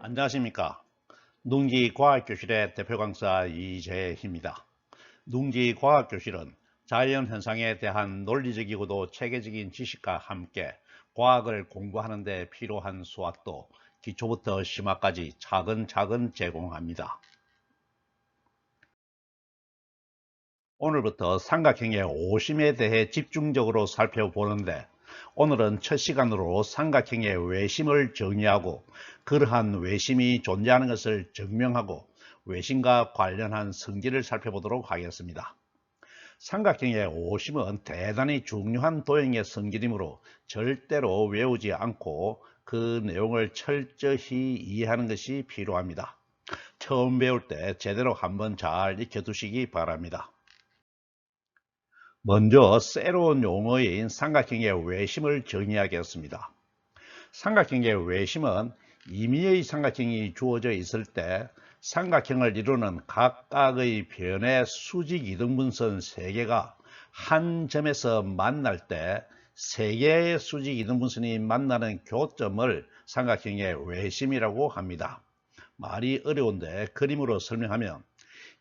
안녕하십니까. 농지과학교실의 대표 강사 이재희입니다. 농지과학교실은 자연현상에 대한 논리적이고도 체계적인 지식과 함께 과학을 공부하는 데 필요한 수학도 기초부터 심화까지 차근차근 제공합니다. 오늘부터 삼각형의 오심에 대해 집중적으로 살펴보는데, 오늘은 첫 시간으로 삼각형의 외심을 정의하고 그러한 외심이 존재하는 것을 증명하고 외심과 관련한 성질을 살펴보도록 하겠습니다. 삼각형의 오심은 대단히 중요한 도형의 성질이므로 절대로 외우지 않고 그 내용을 철저히 이해하는 것이 필요합니다. 처음 배울 때 제대로 한번 잘 익혀두시기 바랍니다. 먼저 새로운 용어인 삼각형의 외심을 정의하겠습니다. 삼각형의 외심은 임의의 삼각형이 주어져 있을 때 삼각형을 이루는 각각의 변의 수직 이등분선 3개가 한 점에서 만날 때 3개의 수직 이등분선이 만나는 교점을 삼각형의 외심이라고 합니다. 말이 어려운데 그림으로 설명하면,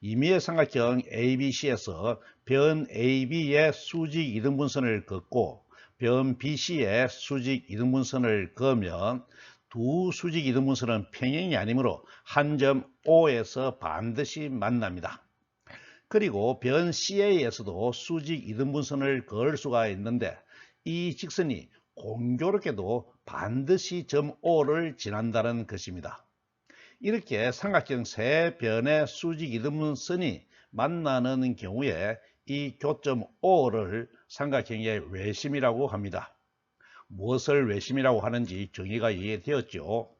임의의 삼각형 ABC에서 변 AB의 수직 이등분선을 긋고 변 BC의 수직 이등분선을 그으면 두 수직 이등분선은 평행이 아니므로 한 점 O에서 반드시 만납니다. 그리고 변 CA에서도 수직 이등분선을 그을 수가 있는데, 이 직선이 공교롭게도 반드시 점 O를 지난다는 것입니다. 이렇게 삼각형 3변의 수직 이등분선이 만나는 경우에 이 교점 O를 삼각형의 외심이라고 합니다. 무엇을 외심이라고 하는지 정의가 이해되었죠.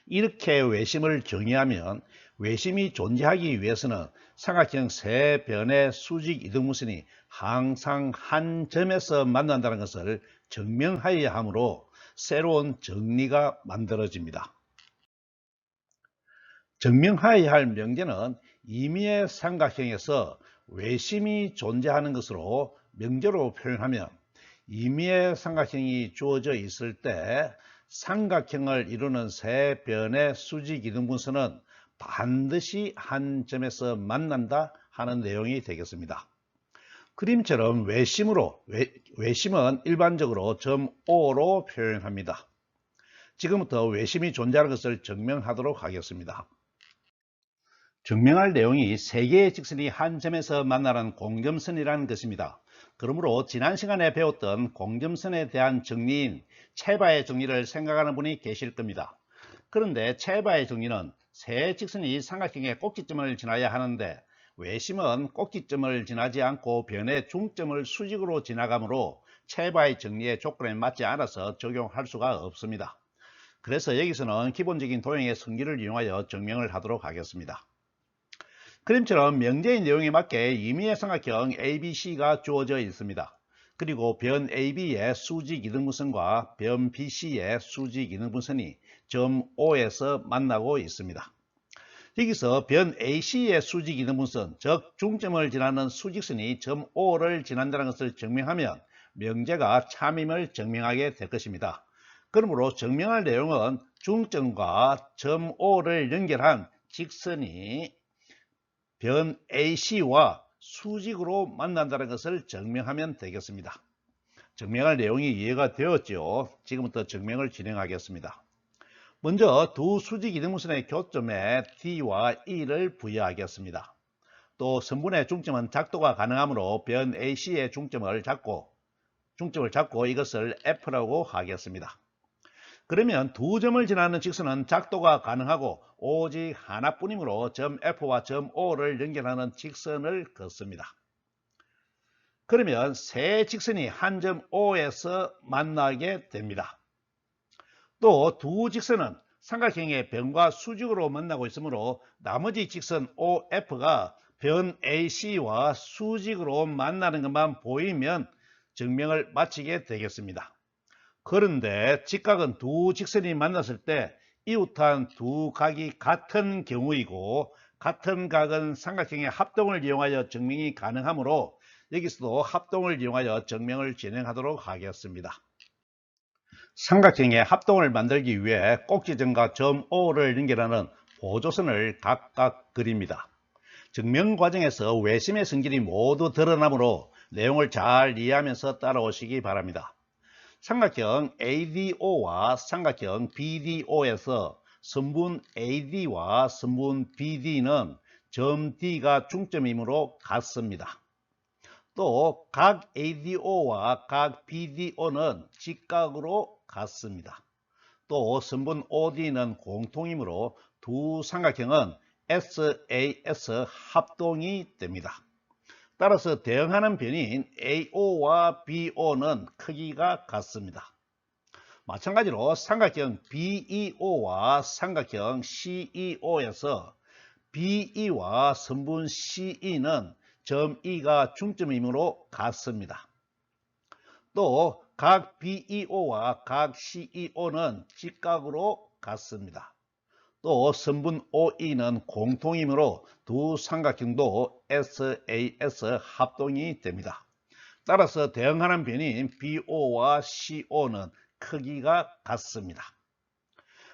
이렇게 외심을 정의하면, 외심이 존재하기 위해서는 삼각형 3변의 수직 이등분선이 항상 한 점에서 만난다는 것을 증명하여야 하므로 새로운 정리가 만들어집니다. 증명하여야 할 명제는 임의의 삼각형에서 외심이 존재하는 것으로 명제로 표현하면, 임의의 삼각형이 주어져 있을 때 삼각형을 이루는 3변의 수직 이등분선은 반드시 한 점에서 만난다 하는 내용이 되겠습니다. 그림처럼 외심은 일반적으로 점 O로 표현합니다. 지금부터 외심이 존재하는 것을 증명하도록 하겠습니다. 증명할 내용이 3개의 직선이 한 점에서 만나는 공점선이라는 것입니다. 그러므로 지난 시간에 배웠던 공점선에 대한 정리인 체바의 정리를 생각하는 분이 계실 겁니다. 그런데 체바의 정리는 세 직선이 삼각형의 꼭지점을 지나야 하는데, 외심은 꼭지점을 지나지 않고 변의 중점을 수직으로 지나가므로 체바의 정리의 조건에 맞지 않아서 적용할 수가 없습니다. 그래서 여기서는 기본적인 도형의 성질을 이용하여 증명을 하도록 하겠습니다. 그림처럼 명제의 내용에 맞게 임의의 삼각형 ABC가 주어져 있습니다. 그리고 변 AB의 수직 이등분선과 변 BC의 수직 이등분선이 점 O에서 만나고 있습니다. 여기서 변 AC의 수직 이등분선, 즉 중점을 지나는 수직선이 점 O를 지난다는 것을 증명하면 명제가 참임을 증명하게 될 것입니다. 그러므로 증명할 내용은 중점과 점 O를 연결한 직선이 변 AC와 수직으로 만난다는 것을 증명하면 되겠습니다. 증명할 내용이 이해가 되었죠. 지금부터 증명을 진행하겠습니다. 먼저 두 수직 이등분선의 교점에 D와 E를 부여하겠습니다. 또 선분의 중점은 작도가 가능하므로 변 AC의 중점을 잡고 이것을 F라고 하겠습니다. 그러면 두 점을 지나는 직선은 작도가 가능하고 오직 하나뿐이므로 점 F와 점 O를 연결하는 직선을 긋습니다. 그러면 세 직선이 한 점 O에서 만나게 됩니다. 또 두 직선은 삼각형의 변과 수직으로 만나고 있으므로 나머지 직선 OF가 변 AC와 수직으로 만나는 것만 보이면 증명을 마치게 되겠습니다. 그런데 직각은 두 직선이 만났을 때 이웃한 두 각이 같은 경우이고, 같은 각은 삼각형의 합동을 이용하여 증명이 가능하므로 여기서도 합동을 이용하여 증명을 진행하도록 하겠습니다. 삼각형의 합동을 만들기 위해 꼭지점과 점 O를 연결하는 보조선을 각각 그립니다. 증명 과정에서 외심의 성질이 모두 드러나므로 내용을 잘 이해하면서 따라오시기 바랍니다. 삼각형 ADO와 삼각형 BDO에서 선분 AD와 선분 BD는 점 D가 중점이므로 같습니다. 또 각 ADO와 각 BDO는 직각으로 같습니다. 또 선분 OD는 공통이므로 두 삼각형은 SAS 합동이 됩니다. 따라서 대응하는 변인 AO와 BO는 크기가 같습니다. 마찬가지로 삼각형 BEO와 삼각형 CEO에서 BE와 선분 CE는 점 E가 중점이므로 같습니다. 또 각 BEO와 각 CEO는 직각으로 같습니다. 또 선분 OE는 공통이므로 두 삼각형도 SAS 합동이 됩니다. 따라서 대응하는 변인 BO와 CO는 크기가 같습니다.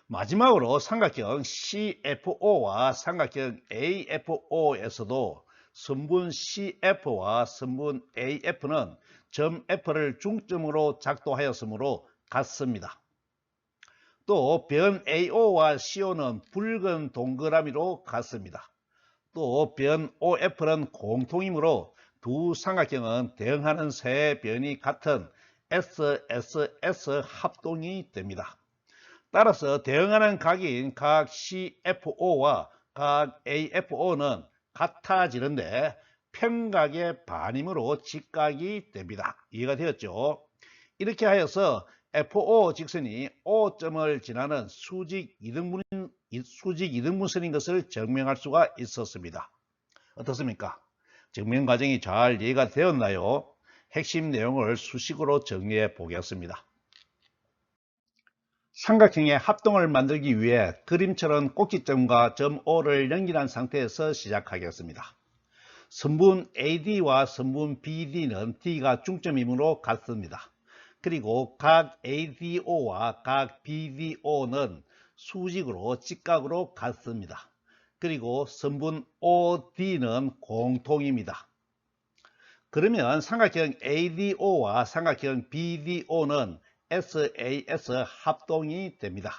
마지막으로 삼각형 CFO와 삼각형 AFO에서도 선분 CF와 선분 AF는 점 F를 중점으로 작도하였으므로 같습니다. 또 변 AO와 CO는 붉은 동그라미로 같습니다. 또 변 OF는 공통이므로 두 삼각형은 대응하는 세 변이 같은 SSS 합동이 됩니다. 따라서 대응하는 각인 각 CFO와 각 AFO는 같아지는데 평각의 반이므로 직각이 됩니다. 이해가 되었죠? 이렇게 하여서 FO 직선이 O점을 지나는 수직 이등분선인 것을 증명할 수가 있었습니다. 어떻습니까? 증명 과정이 잘 이해가 되었나요? 핵심 내용을 수식으로 정리해 보겠습니다. 삼각형의 합동을 만들기 위해 그림처럼 꼭지점과 점 O를 연결한 상태에서 시작하겠습니다. 선분 AD와 선분 BD는 D가 중점이므로 같습니다. 그리고 각 ADO와 각 BDO는 수직으로 직각으로 같습니다. 그리고 선분 OD는 공통입니다. 그러면 삼각형 ADO와 삼각형 BDO는 SAS 합동이 됩니다.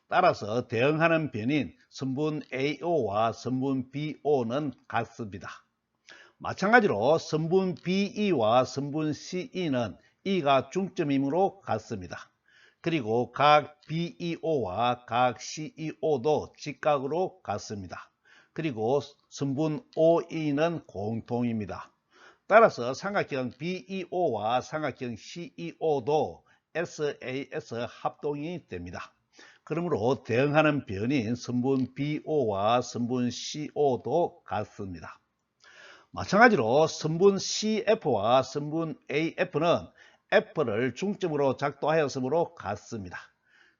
따라서 대응하는 변인 선분 AO와 선분 BO는 같습니다. 마찬가지로 선분 BE와 선분 CE는 E가 중점이므로 같습니다. 그리고 각 BEO와 각 CEO도 직각으로 같습니다. 그리고 선분 OE는 공통입니다. 따라서 삼각형 BEO와 삼각형 CEO도 SAS 합동이 됩니다. 그러므로 대응하는 변인 선분 BO와 선분 CO도 같습니다. 마찬가지로 선분 CF와 선분 AF는 F를 중점으로 작도하였으므로 같습니다.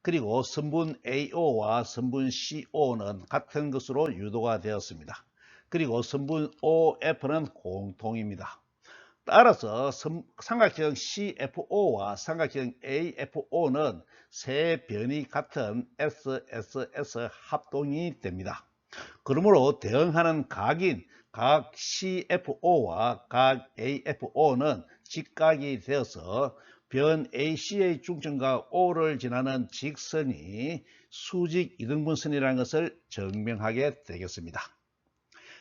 그리고 선분 AO와 선분 CO는 같은 것으로 유도가 되었습니다. 그리고 선분 OF는 공통입니다. 따라서 삼각형 CFO와 삼각형 AFO는 세 변이 같은 SSS 합동이 됩니다. 그러므로 대응하는 각인 각 CFO와 각 AFO는 직각이 되어서 변 AC의 중점과 O를 지나는 직선이 수직 이등분선이라는 것을 증명하게 되겠습니다.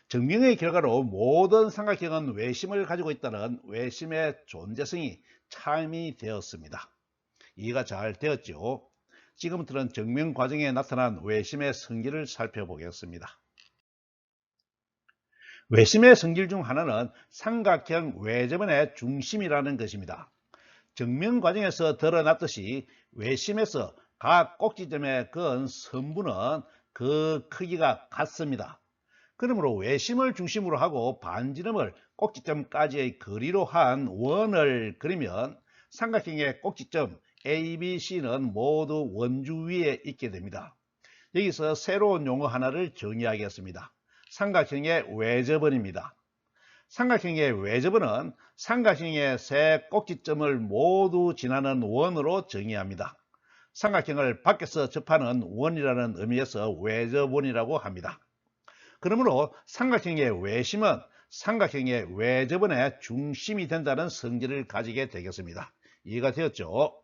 증명의 결과로 모든 삼각형은 외심을 가지고 있다는 외심의 존재성이 참이 되었습니다. 이해가 잘 되었죠? 지금부터는 증명 과정에 나타난 외심의 성질을 살펴보겠습니다. 외심의 성질 중 하나는 삼각형 외접원의 중심이라는 것입니다. 증명 과정에서 드러났듯이 외심에서 각 꼭지점에 그은 선분은 그 크기가 같습니다. 그러므로 외심을 중심으로 하고 반지름을 꼭지점까지의 거리로 한 원을 그리면 삼각형의 꼭지점 ABC는 모두 원주 위에 있게 됩니다. 여기서 새로운 용어 하나를 정의하겠습니다. 삼각형의 외접원입니다. 삼각형의 외접원은 삼각형의 세 꼭지점을 모두 지나는 원으로 정의합니다. 삼각형을 밖에서 접하는 원이라는 의미에서 외접원이라고 합니다. 그러므로 삼각형의 외심은 삼각형의 외접원의 중심이 된다는 성질을 가지게 되겠습니다. 이해가 되었죠?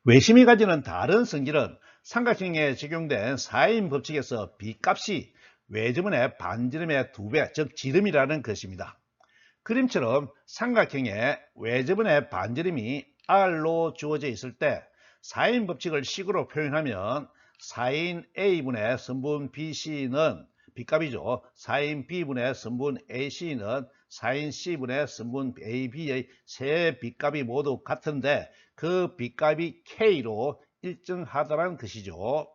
외심이 가지는 다른 성질은 삼각형에 적용된 사인 법칙에서 B값이 외접원의 반지름의 2배, 즉 지름이라는 것입니다. 그림처럼 삼각형의 외접원의 반지름이 R로 주어져 있을 때 사인 법칙을 식으로 표현하면 사인 A분의 선분 BC는 B값이죠. 사인 B분의 선분 AC는 사인 C분의 선분 AB의 세 B값이 모두 같은데 그 B값이 K로 일정하다는 것이죠.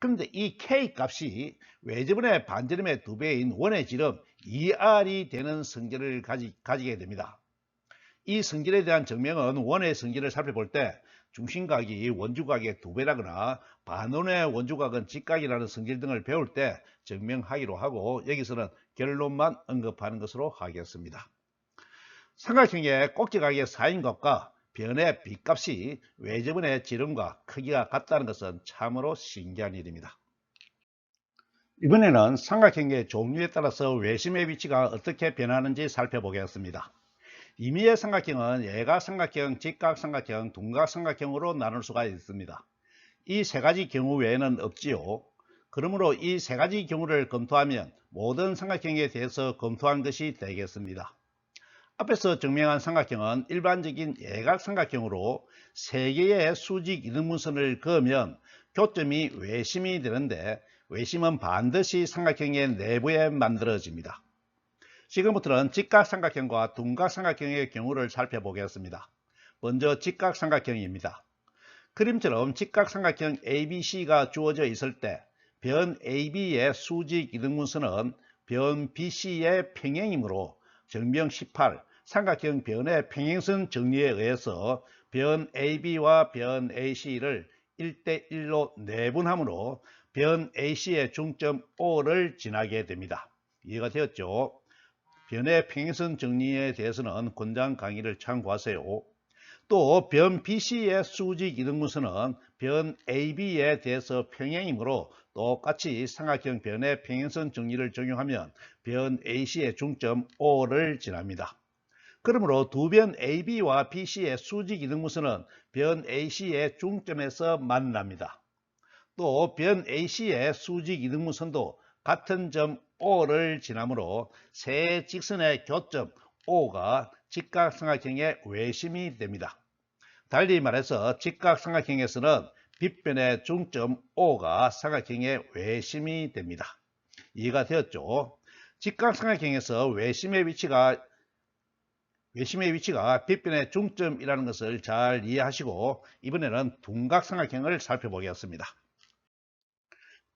그런데 이 K값이 외접원의 반지름의 2배인 원의 지름 2R이 되는 성질을 가지게 됩니다. 이 성질에 대한 증명은 원의 성질을 살펴볼 때 중심각이 원주각의 2배라거나 반원의 원주각은 직각이라는 성질 등을 배울 때 증명하기로 하고 여기서는 결론만 언급하는 것으로 하겠습니다. 삼각형의 꼭지각의 사인값과 변의 B값이 외접원의 지름과 크기가 같다는 것은 참으로 신기한 일입니다. 이번에는 삼각형의 종류에 따라서 외심의 위치가 어떻게 변하는지 살펴보겠습니다. 임의의 삼각형은 예각삼각형, 직각삼각형, 둔각삼각형으로 나눌 수가 있습니다. 이 세 가지 경우 외에는 없지요. 그러므로 이 세 가지 경우를 검토하면 모든 삼각형에 대해서 검토한 것이 되겠습니다. 앞에서 증명한 삼각형은 일반적인 예각삼각형으로 세 개의 수직 이등분선을 그으면 교점이 외심이 되는데 외심은 반드시 삼각형의 내부에 만들어집니다. 지금부터는 직각삼각형과 둔각삼각형의 경우를 살펴보겠습니다. 먼저 직각삼각형입니다. 그림처럼 직각삼각형 ABC가 주어져 있을 때 변 AB의 수직 이등분선은 변 BC의 평행이므로 정명 18 삼각형 변의 평행선 정리에 의해서 변 AB와 변 AC를 1대1로 내분함으로 변 AC의 중점 O를 지나게 됩니다. 이해가 되었죠? 변의 평행선 정리에 대해서는 권장 강의를 참고하세요. 또 변 BC의 수직 이등분선은 변 AB에 대해서 평행이므로 똑같이 삼각형 변의 평행선 정리를 적용하면 변 AC의 중점 O를 지납니다. 그러므로 두 변 AB와 BC의 수직 이등분선은 변 AC의 중점에서 만납니다. 또 변 AC의 수직 이등분선도 같은 점 O를 지나므로 세 직선의 교점 O가 직각삼각형의 외심이 됩니다. 달리 말해서 직각삼각형에서는 빗변의 중점 O가 삼각형의 외심이 됩니다. 이해가 되었죠? 직각삼각형에서 외심의 위치가 빗변의 중점이라는 것을 잘 이해하시고 이번에는 둔각삼각형을 살펴보겠습니다.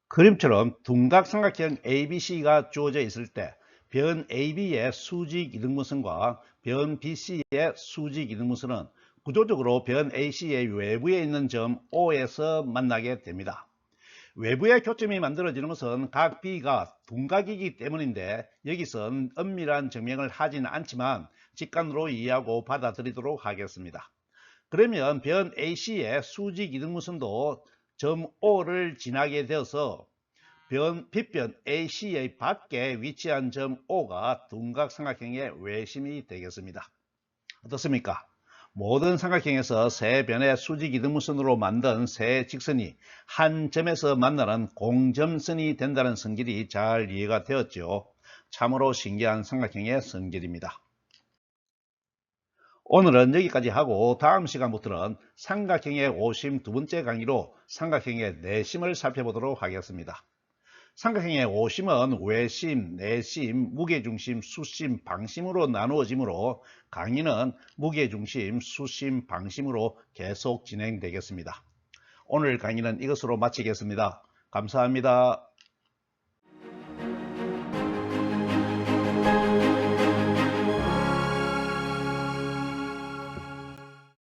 그림처럼 둔각삼각형 ABC가 주어져 있을 때 변 AB의 수직 이등분선과 변 BC의 수직 이등분선은 구조적으로 변 AC의 외부에 있는 점 O에서 만나게 됩니다. 외부의 교점이 만들어지는 것은 각 B가 둔각이기 때문인데 여기선 엄밀한 증명을 하지는 않지만 직관으로 이해하고 받아들이도록 하겠습니다. 그러면 변 AC의 수직 이등분선도 점 O를 지나게 되어서 빗변 AC의 밖에 위치한 점 O가 둔각삼각형의 외심이 되겠습니다. 어떻습니까? 모든 삼각형에서 세 변의 수직 이등분선으로 만든 세 직선이 한 점에서 만나는 공점선이 된다는 성질이 잘 이해가 되었죠. 참으로 신기한 삼각형의 성질입니다. 오늘은 여기까지 하고 다음 시간부터는 삼각형의 오심 두 번째 강의로 삼각형의 내심을 살펴보도록 하겠습니다. 삼각형의 오심은 외심, 내심, 무게중심, 수심, 방심으로 나누어지므로 강의는 무게중심, 수심, 방심으로 계속 진행되겠습니다. 오늘 강의는 이것으로 마치겠습니다. 감사합니다.